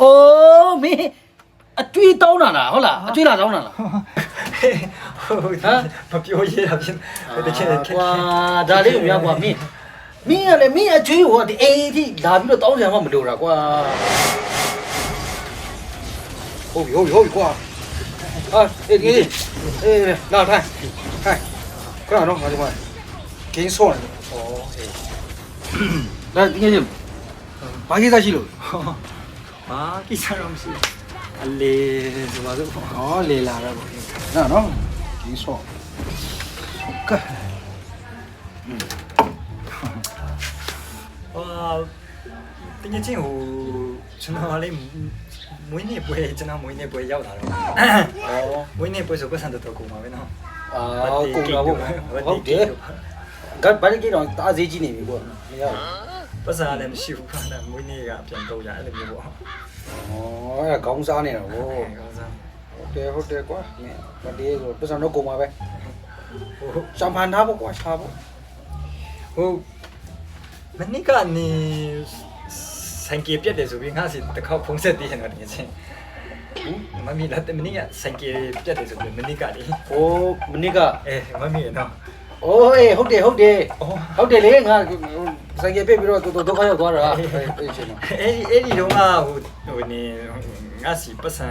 哦，没，追到哪了？好了，追哪到哪了？啊，不表演了，偏，哇，这里有咩瓜咪？咪啊嘞，咪啊追我的 A T，哪边都到前我没留了瓜。好比瓜。啊，哎，那看，看，快点弄，快点快，给你说了。哦，来，你看，把几只去了？啊，几只东西？嘞，是吧？哦，来啦了，那喏，给你说，个。哇，等于真好，ကျွန်တော်လေးမွေးနေ့ပွဲကျွန်တော်မွေးနေ့ပွဲရောက်လာတော့မွေးနေ့ပွဲဆိုပတ်စံတော်တော်ကုန်ပါပဲနော်ကုန်တာပေါ့ဟုတ်တယ်ကဘာလဲကြီးတော့တားစေးကြီးနေပြီပေါ့မရဘူးပတ်စံလည်းမရှိဘူးခါနဲ့မွေးနေ့ကပြန်တော့ကြအဲ့လိုမျိုးပေါ့ဩအဲ့ခေါင်းစားနေတာကိုကောင်းစားဟုတ်တယ်ကွာမတည်းဆိုပတ်စံတော့ကုန်ပါပဲဟိုရှမ်ပန်ထားပေါ့ကွာရှားပေါ့ဟိုမနေ့ကနေဆိုင်ကပြတ်တယ်ဆိုပြီးငါစီတစ်ခေါက်ဖုံးဆက်တည်ရတော့တကယ်ချင်းမမီလာတဲ့မနေ့ကဆိုင်ကပြတ်တယ်ဆိုပြီးမနေ့ကလေဟိုမနေ့ကမမီနော်အိုးအေးဟုတ်တယ်လေငါဆိုင်ကပြပြီးတော့ဒုက္ခရောက်သွားတာအဲ့ချိန်မှာအဲ့ဒီတော့ဟိုနေငါစီပတ်စံ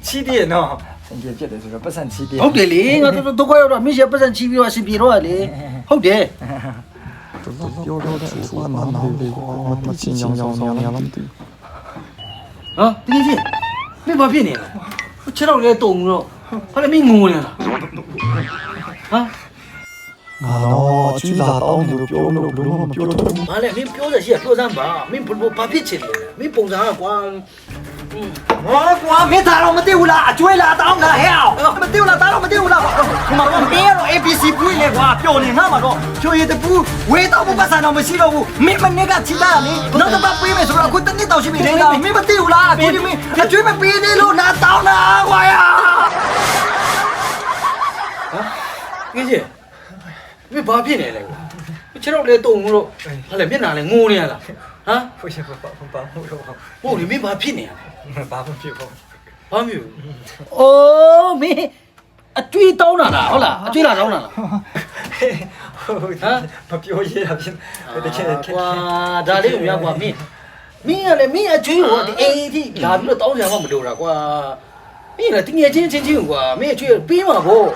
ချီးတယ်နော်ဆိုင်ကပြတ်တယ်ဆိုတော့ပတ်စံချီးတယ်ဟုတ်တယ်လေငါဒုက္ခရောက်တော့မင်းရှယ်ပတ်စံချီးပြီးတော့အရှင်ပြေတော့လေဟုတ်တယ်ပြောတော့တဲ့ဟိုကနားလေးကိုမသိချင်အောင်များလားမသိ ဟာတကယ်ချင်းမင်းဘာဖြစ်နေလဲခြေတော့လည်းတုံတော့ဘာလဲမင်းငုံနေလားဟာငါတော့ကျွေးလာတောင်းလို့ပြောလို့ဘလို့မပြောတော့ဘူးဘာလဲမင်းပြောရရှိရပြောစမ်းပါမင်းဘာဖြစ်ချင်လဲမင်းပုံစံကကွာဟောကွာမင်းသားတော့မသိဘူးလားအကျွေးလာတောင်းတာဟဲ့မသိဘူးလားသားတော့မသိဘူးလားဒီမှာတော့မင်းရော ABC ပွေးလေကွာပျော်နေငါမှာတော့ဖြိုရည်တပူးဝေးတော့ပတ်စံတော့မရှိတော့ဘူးမင်းမနေ့ကချီလာလေနောက်တစ်ပတ်ပေးမယ်ဆိုတော့အခုတနည်းတော့ရှိပြီလေမင်းမသိဘူးလားအကျွေးမင်းအကျွေးမပေးသေးလို့လာတောင်းတာကွာရဟာကြီးကြီးမင်းဘာဖြစ်နေလဲကွာခြေတော့လည်းတုံတော့ဘာလဲမျက်နှာလည်းငိုနေရလားဟမ်ဖွေးပါဟုတ်တော့ဟုတ်တယ်မင်းဘာဖြစ်နေရလဲဘာမှဖြစ်ဘူးဘာမျိုးအိုးမင်းအကျွေးတောင်းတာလားဟုတ်လားအကျွေးလာတောင်းတာလားဟမ်မပြောရတာဖြစ်တကယ်ကွာဒါလေးကိုများကွာမင်းကလည်းမင်းအကျွေးကိုဒီအေးဒီလာပြီးတော့တောင်းကြမှာမလို့တာကွာမင်းလည်းတငယ်ချင်းကွာမင်းအကျွေးပေးမှာပေါ့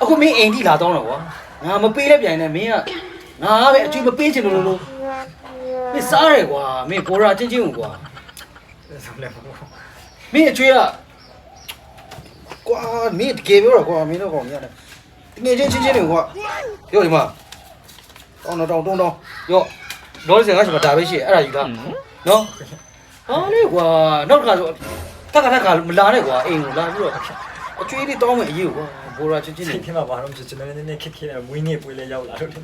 အခုမင်းအိမ်ဒီလာတောင်းတာကွာငါမပေးတဲ့ပြန်နဲ့မင်းကငါပဲအကျွေးမပေးချင်လို့မင်းစားတယ်ကွာမင်းပေါ်ရာချင်းကိုကွာမင်းအကျွေးကကွာမင်းတကယ်ပြောတာကွာမင်းတော့ကောင်ကြီးရတယ်တငယ်ချင်းတွေကွာရောဒီမှာတောင်းရောလောစင်ကရှိမှာဒါပဲရှိအဲ့ဒါယူထားနော်ဟာလေကွာနောက်တစ်ခါဆိုတက်ကမလာနဲ့ကွာအိမ်ကိုလာပြီးတော့အကျွေးလေးတောင်းမယ်အရေးကိုကွာဘောရာချင်းတွေခင်ဗျာဘာလို့ကျွန်တော်နည်းခက်ခဲမွေးနေ့ပွေးလဲရောက်လာတော့တယ်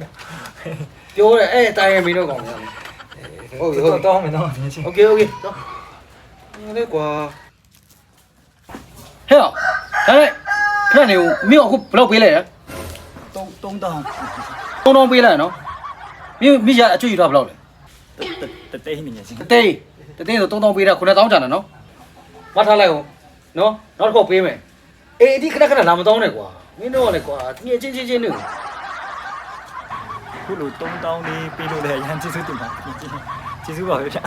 ပြောတယ်အဲ့တိုင်းရမင်းတော့ကောင်ကြီးဟုတ်ပြီတောင်းမယ်နော်โอเคတော့လေကွာဟဲ့ဒါနဲ့ခဏနေဦးမင်းအခုဘယ်လောက်ပေးလိုက်လဲ3000ပေးလိုက်နော်မင်းရအကျွေးယူထားဘယ်လောက်လဲတသိန်းနေချင်းတသိန်းဆို3000ပေးတာ9000ကျန်တယ်နော်မထားလိုက်အောင်နော်နောက်တစ်ခေါက်ပေးမယ်အေးဒီခဏလာမတောင်းနဲ့ကွာမင်းတော့လေကွာတကယ်ချင်းနေခုလို3000လေးပေးလို့လည်းရန်ကျေးဇူးတင်ပါကျေးဇူးပါပဲဗျ